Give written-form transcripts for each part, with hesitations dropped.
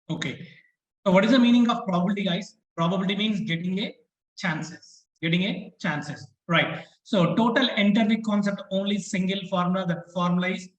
Okay. So what is the meaning of probability, guys? Probability means getting a chances. Getting a chances. Right. So total entropy concept only single formula. That formula is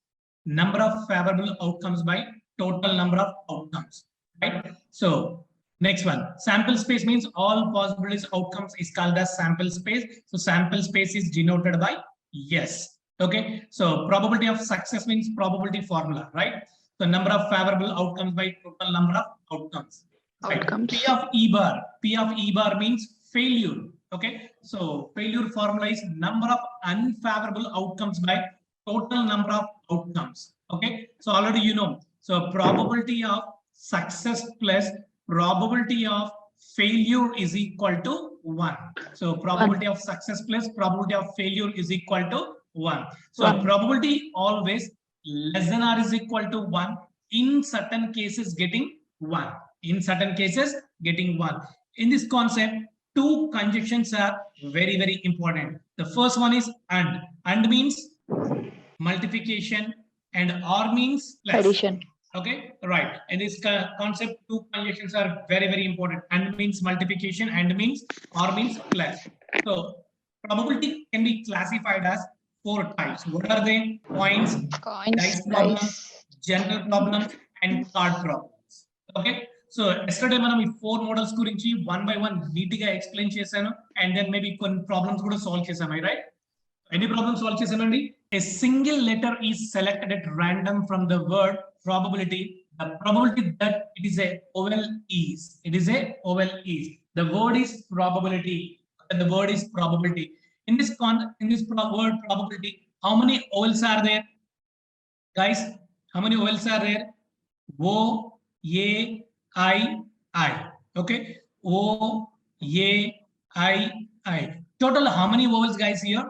number of favorable outcomes by total number of outcomes. Right. So next one, sample space means all possibilities outcomes is called as sample space. So sample space is denoted by yes. Okay. So probability of success means probability formula, right? The number of favorable outcomes by total number of outcomes. Right. P of E bar. P of E bar means failure. Okay. So failure formula is number of unfavorable outcomes by total number of outcomes. Okay. So already you know. So probability of success plus probability of failure is equal to 1. So probability of success plus probability of failure is equal to 1. So probability always less than or is equal to 1. In certain cases getting 1. In certain cases getting 1. In this concept, two conjunctions are very, very important. The first one is and. And means multiplication and or means plus. Addition. Okay, right. In this concept, two conjunctions are very, very important. And means multiplication, and means or means plus. So probability can be classified as 4 types. What are they? Coins, dice problems, general problems, and card problems. Okay. So yesterday మనం ఈ 4 models గురించి one by one neat గా explain చేశాను and then maybe కొన్ని problems కూడా solve చేశాను, right? ఎన్ని problems solve చేశానండి? A single letter is selected at random from the word probability. The probability that it is a vowel is. It is a vowel is. The word is probability. The word is probability. In this word probability, how many vowels are there? Guys, how many vowels are there? O, A, I. Okay. O, A, I. Total how many vowels, guys, here?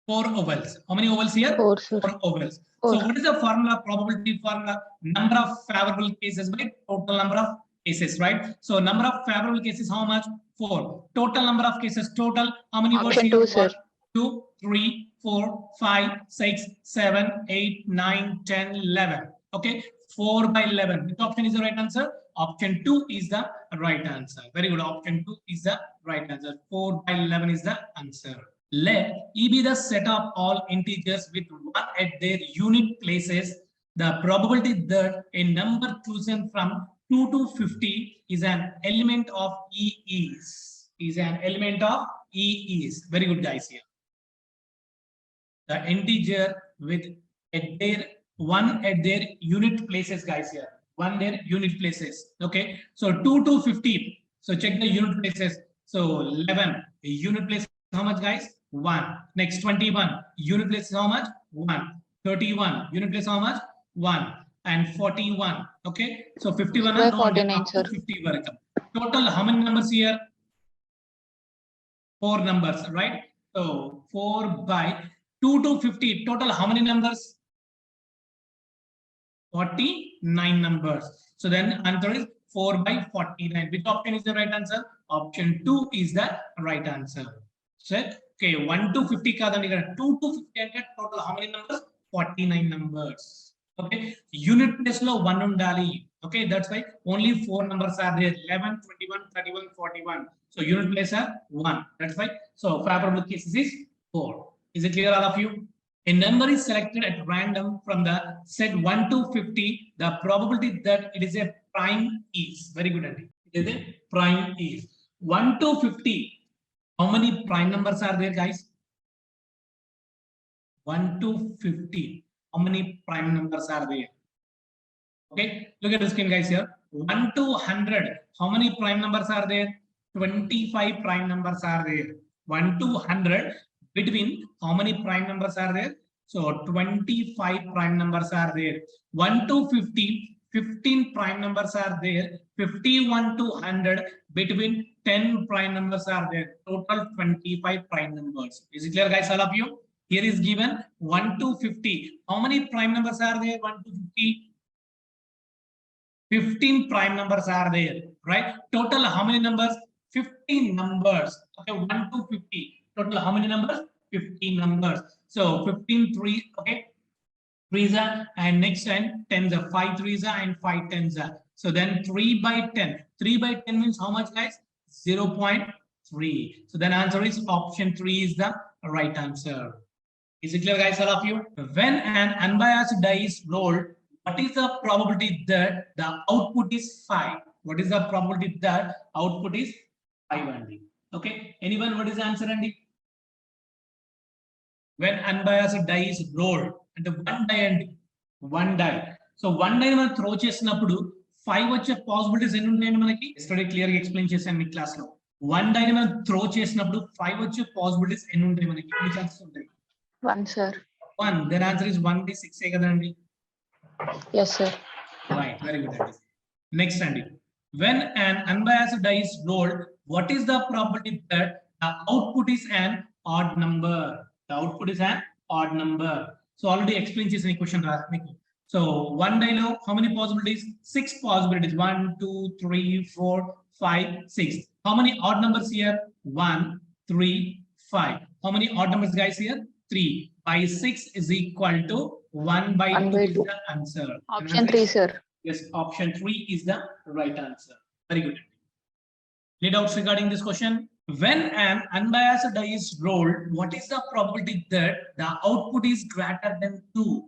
4 vowels. How many vowels here? 4 vowels. 4. So what is the formula? Probability formula. Number of favorable cases by total number of cases, right? So number of favorable cases, how much? 4. Total number of cases, total how many words here? 2, 2, 3, 4, 5, 6, 7, 8, 9, 10, 11. Okay. 4 by 11. Which option is the right answer? Option 2 is the right answer. Very good. Option 2 is the right answer. 4 by 11 is the answer. Let E be the set of all integers with 1 at their unit places. The probability that a number chosen from 2 to 50 is an element of E is. Is an element of E is. Very good, guys, here. The integer with at their 1 at their unit places, guys, here. 1 their unit places. Okay. So 2 to 50. So check the unit places. So 11. The unit place, how much, guys? 1. Next 21. Unit place is how much? 1. 31. Unit place how much? 1. And 41. Okay. So 51 and 49, sir. 50 welcome. Total how many numbers here? 4 numbers, right? So 4 by 2 to 50. Total how many numbers? 49 numbers. So then answer is 4 by 49. Which option is the right answer? Option 2 is the right answer. So okay, 1 to 50 kadandi, 2 to 50 ante total how many numbers? 49 numbers. Okay, unit place lo 1 undali. Okay, that's why only 4 numbers are there: 11, 21, 31, 41. So unit place are 1. That's why. So favorable cases is 4. Is it clear, all of you? A number is selected at random from the set 1 to 50. The probability that it is a prime is. Very good, Andy. It is a prime is. 1 to 50. How many prime numbers are there, guys? 1 to 50. How many prime numbers are there? Okay, look at the screen, guys, here. 1 to 100. How many prime numbers are there? 25 prime numbers are there. 1 to 100. Between how many prime numbers are there? So 25 prime numbers are there. 1 to 50. 15 prime numbers are there. 51 to 100. Between 10 prime numbers are there. Total 25 prime numbers. Is it clear, guys, all of you? Here is given 1 to 50. How many prime numbers are there? 1 to 50. 15 prime numbers are there, right? Total how many numbers? 15 numbers. Okay, 1 to 50. Total how many numbers? 15 numbers. So 15 3. Okay. 3s are, and next 10 10s are, 5 3s are, and 5 10s are. So then 3 by 10. 3 by 10 means how much, guys? 0.3. So then answer is option 3 is the right answer. Is it clear, guys, all of you? When an unbiased die is rolled, what is the probability that the output is 5? What is the probability that output is 5, Andy? Okay. Anyone, what is the answer, Andy? When unbiased die is rolled, and one die, and one die. So one die మనం throw చేసినప్పుడు 5 వచ్చే possibilities ఎన్ని ఉంటాయండి మనకి? Yesterday clearly explain చేశాను మీ class లో. One die మనం throw చేసినప్పుడు 5 వచ్చే possibilities ఎన్ని ఉంటాయి మనకి? ఎన్ని chances ఉంటాయి? 1, sir. 1. Their answer is 1d6 కదండి. Yes, sir. Right, very good, Andy. Next, Andy. When an unbiased die is rolled, what is the probability that the output is an odd number? The output is an odd number. So already explained this question. So one die lo, how many possibilities? 6 possibilities. 1, 2, 3, 4, 5, 6. How many odd numbers here? 1, 3, 5. How many odd numbers, guys, here? 3. By 6 is equal to 1 by 2 is the answer. Option 3, sir. Yes, option 3 is the right answer. Very good. Any doubts regarding this question? When an unbiased die is rolled, what is the probability that the output is greater than 2?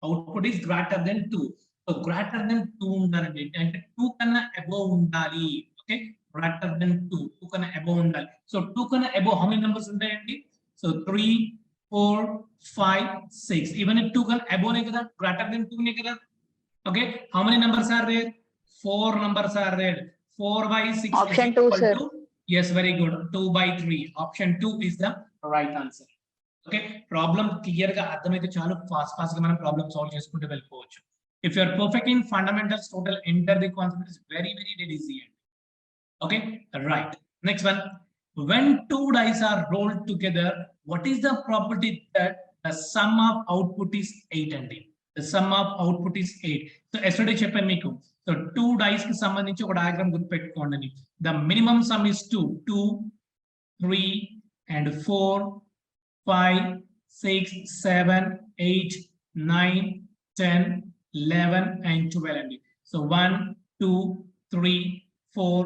Output is greater than 2. So greater than 2 undalandi, and 2 kanna above undali. Okay, greater than 2. 2 kanna above undali. So 2 kanna above, how many numbers untayandi? So 3, 4, 5, 6. Even if 2 kanna above ne kada, greater than 2 ne kada. Okay, how many numbers are there? 4 numbers are there. 4 by 6 Option is 2, equal sir. to, yes, very good. 2 by 3. Option 2 is the right answer. Okay, problem clear ga ardhamaithe chalu fast ga మనం problem solve చేసుకుంటూ వెళ్ళిపోవచ్చు. If you are perfect in fundamentals, total enter the concept is very dead easy. Okay, right. Next one. When 2 dice are rolled together, what is the probability that the sum of output is 8, Andy? The sum of output is 8. So yesterday చెప్పాను మీకు. So 2 dice కి సంబంధించి ఒక diagram గుర్తుపెట్టుకోండి. The minimum sum is 2, 3 and 4, 5, 6, 7, 8, 9, 10, 11 and 12, Andy. So 1, 2, 3, 4,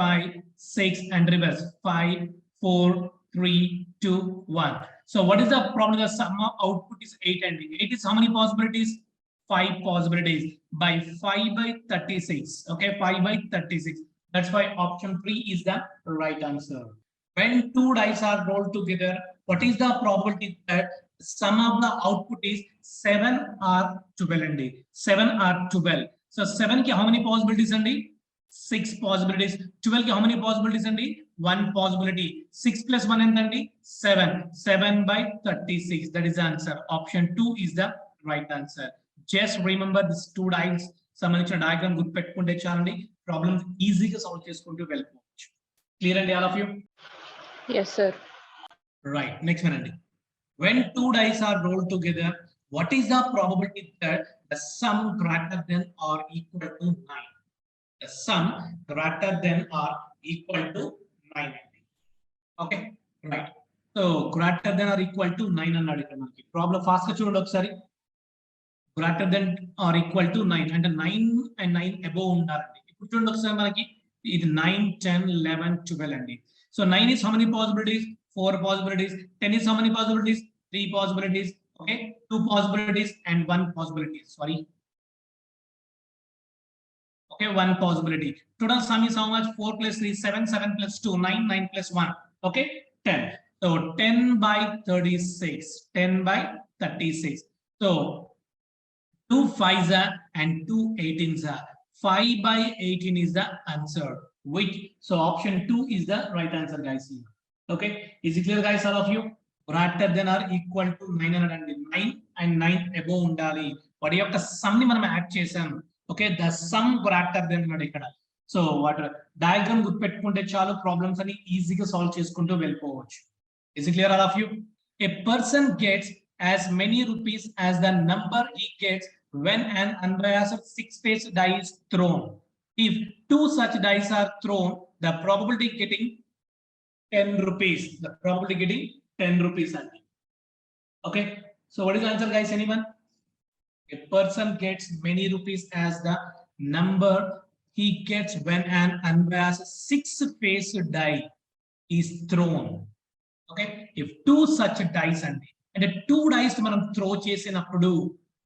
5, 6 and reverse 5, 4, 3, 2, 1. So what is the problem? The sum of output is 8, and 8 is how many possibilities? 5 possibilities. By 5 by 36. Okay, 5 by 36. That's why option 3 is the right answer. When 2 dice are rolled together, what is the probability that the sum of the output is 7 or 12, Andy? 7 or 12. So 7 ki how many possibilities, Andy? 6 possibilities. 12 ki how many possibilities, Andy? 1 possibility. 6 plus 1 and 7. 7 by 36. That is the answer. Option 2 is the right answer. Just remember this 2 dice సంబంధించిన diagram గుర్తుపెట్టుకుంటే చాలండి, problems ఈజీగా solve చేసుకుంటూ వెళ్ళిపోవచ్చు. Clear అండి, all of you? Yes, sir. Right. Next one, Andy. When 2 dice are rolled together, what is the probability that the sum greater than or equal to 9? The sum greater than or equal to 9. Okay, right. So greater than or equal to 9 అన్నాడు ఇక్కడ మనకి. Problem fast గా చూడండి ఒకసారి. Greater than or equal to 9 అంటే 9 and 9 above ఉండాలండి. ఇప్పుడు చూడండి ఒకసారి మనకి ఇది 9, 10, 11, 12 అండి. So 9 is how many possibilities? 4 possibilities. 10 is how many possibilities? 3 possibilities. Okay, 2 possibilities and 1 possibility. Sorry. Okay, 1 possibility. Total sum is how much? 4 plus 3, 7, 7 plus 2, 9, 9 plus 1. Okay, 10. So 10 by 36. 10 by 36. So 2 5s are and 2 18s are. 5 by 18 is the answer. Which, so option 2 is the right answer, guys. Okay, is it clear, guys, all of you? Greater than or equal to 909 and 9 above undali. వాటి యొక్క some ని మనం add చేసాం. Okay, the sum greater than అన్నాడు ఇక్కడ. So what diagram గుర్తుపెట్టుకుంటే చాలు, problems అని ఈజీగా సాల్వ్ చేసుకుంటూ వెళ్ళిపోవచ్చు. Is it clear, all of you? A person gets as many rupees as the number he gets when an unbiased 6-faced die is thrown. If 2 such dice are thrown, the probability getting 10 rupees. The probability getting 10 rupees. Okay, so what is the answer, guys? Anyone? A person gets many rupees as the number he gets when an unbiased six-faced die is thrown. Okay, if two such dice and two dice మనం throw చేసినప్పుడు,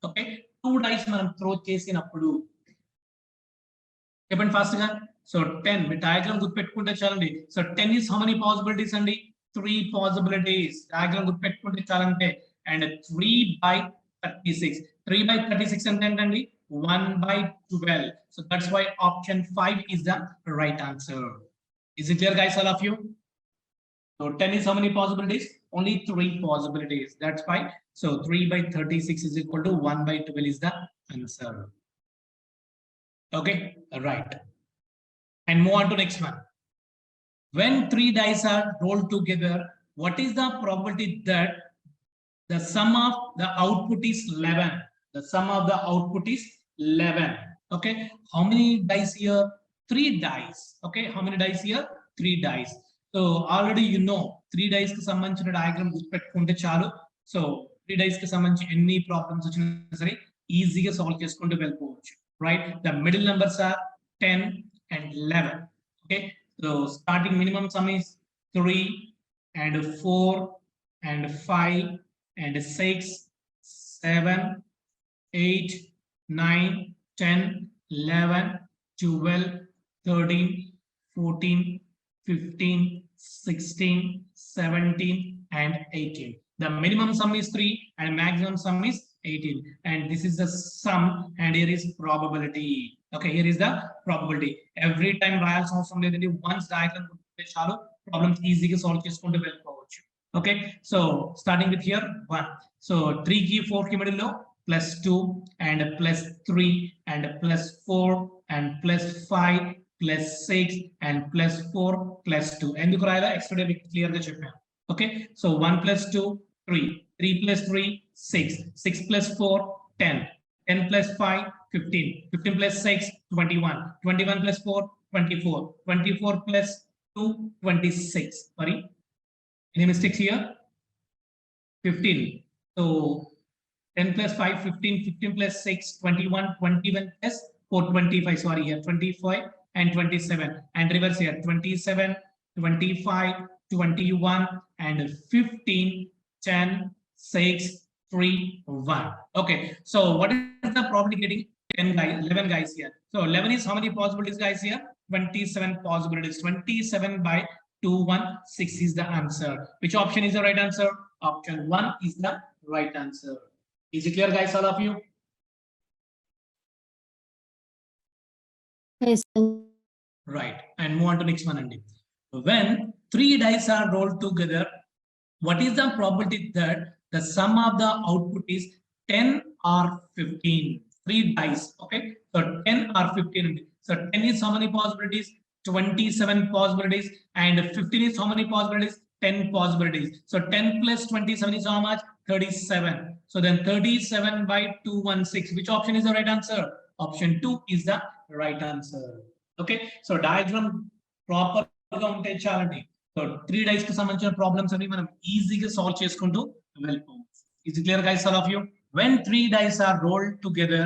okay, two dice మనం throw చేసినప్పుడు చెప్పండి fast గా. So 10 మీ diagram గుర్తుపెట్టుకుంటే చాలండి. So 10 is how many possibilities అండి? 3 possibilities. Diagram గుర్తుపెట్టుకుంటే చాలంటే. And 3 by 36. 3 by 36 అంటే ఏంటండి? 1 by 12. So that's why option 5 is the right answer. Is it clear, guys, all of you? So 10 is how many possibilities? Only 3 possibilities. That's why. So 3 by 36 is equal to 1 by 12 is the answer. Okay, right. And move on to next one. When 3 dice are rolled together, what is the probability that the sum of the output is 11? The sum of the output is 11. Okay, how many dice here? 3 dice. Okay, how many dice here? 3 dice. So already you know 3 dice కి సంబంధించిన diagram గుర్తుపెట్టుకుంటే చాలు. So 3 dice కి సంబంధించి ఎన్ని problems వచ్చినా సరే ఈజీగా సాల్వ్ చేసుకుంటూ వెళ్ళిపోవచ్చు. Right, the middle numbers are 10 and 11. Okay, so starting minimum sum is 3 and 4 and 5 and 6, 7, 8, 9, 10, 11, 12, 13, 14, 15, 16, 17 and 18. The minimum sum is 3 and maximum sum is 18, and this is the sum, and here is probability. Okay, here is the probability. Every time రాయాల్సిన అవసరం లేదండి. once diagram గుర్తుంటే చాలు problems ఈజీగా solve చేసుకుంటూ వెళ్ళిపోవచ్చు. Okay, so starting with here 1. So 3 కి 4 కి middle లో +2 and +3 and +4 and +5 +6 and +4 +2. ఎందుకు రాయాలా ఎక్స్ట్రా మీకు క్లియర్ గా చెప్పాను. Okay, so 1 + 2 3, 3 + 3 6, 6 + 4 10, 10 + 5 15, 15 + 6 21, 21 + 4 24, 24 + 2 26. Sorry, any mistakes here? 15. So 10 + 5 15, 15 + 6 21, 21 + 4 25. Sorry, here 25 and 27, and reverse here 27, 25, 21 and 15, 10, 6, 3, 1. Okay, so what is the probability getting 10 guys, 11 guys here? So 11 is how many possibilities, guys, here? 27 possibilities. 27 by 2, 1, 6 is the answer. Which option is the right answer? Option 1 is the right answer. Is it clear, guys, all of you? Yes. Right, and move on to next one. Andy. When 3 dice are rolled together, what is the probability that the sum of the output is 10 or 15? 3 dice. Okay, so 10 or 15. So 10 is how many possibilities? 27 possibilities. And 15 is how many possibilities? 10 possibilities. So 10 plus 27 is how much? 37. So then 37 by 216. Which option is the right answer? Option 2 is the right answer. Okay, so diagram proper గా ఉంటే చాలండి. So 3 dice కి సంబంధించిన problems అన్ని మనం ఈజీగా solve చేసుకుంటూ వెళ్ళిపోవచ్చు. Is it clear, guys, all of you? When 3 dice are rolled together,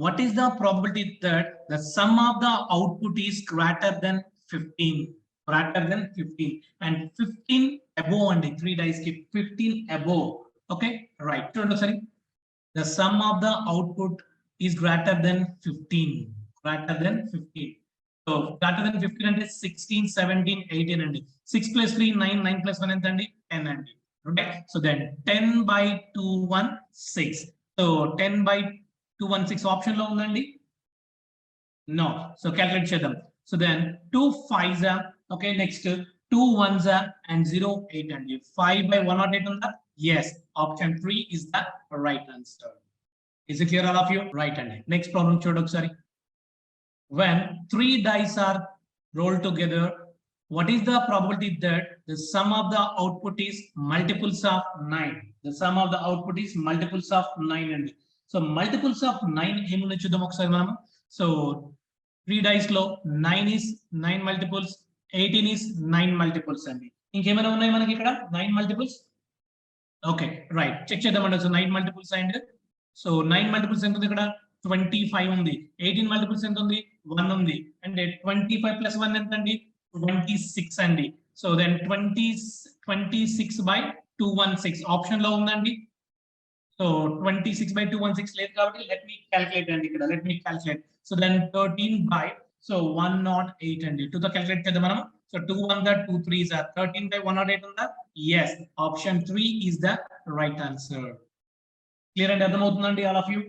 what is the probability that the sum of the output is greater than 15? Greater than 15 and 15 above, and 3 dice ki 15 above. Okay, right. Sorry, the sum of the output is greater than 15. Greater than 15. So greater than 15 and 16, 17, 18 and 6 + 3 9, 9 + 1 and 10 and okay. So then 10 by 216. So 10 by 216 option lo undandi? No. So calculate chedam. So then 2 5s are okay. Next 2 1s are and 0 8 and 5 by 108 unda? Yes. Option 3 is the right answer. Is it clear, all of you? Right and next problem chodu okasari. When 3 dice are rolled together, what is the probability that the sum of the output is multiples of 9? The sum of the output is multiples of 9 and so multiples of 9 ఏముందో చూద్దాం ఒకసారి మనం. So 3 dice లో 9 is 9 multiples, 18 is 9 multiples అండి. ఇంకేమైనా ఉన్నాయి మనకి ఇక్కడ 9 multiples? Okay, right. చెక్ చేద్దామండి. So 9 multiples and so 9 multiples ఎంత ఉంది ఇక్కడ 25 ఉంది. 18 మల్టిపుల్స్ ఎంత ఉంది 1 ఉంది. అంటే 25 ప్లస్ 1 ఎంత అండి 26 అండి. సో దెన్ 26/216 ఆప్షన్ లో ఉందండి. సో 26/216 లేదు కాబట్టి లెట్ మీ క్యాలిక్యులేట్ అండి ఇక్కడ. Let me calculate. So then 13/108 అండి. 2 తో క్యాలిక్యులేట్ చేద్దాం మనం. సో 2 1 2 3 13/108 ఉందా? Yes. Option 3 is the right answer. Clear and అర్థమవుతుందండి all of you?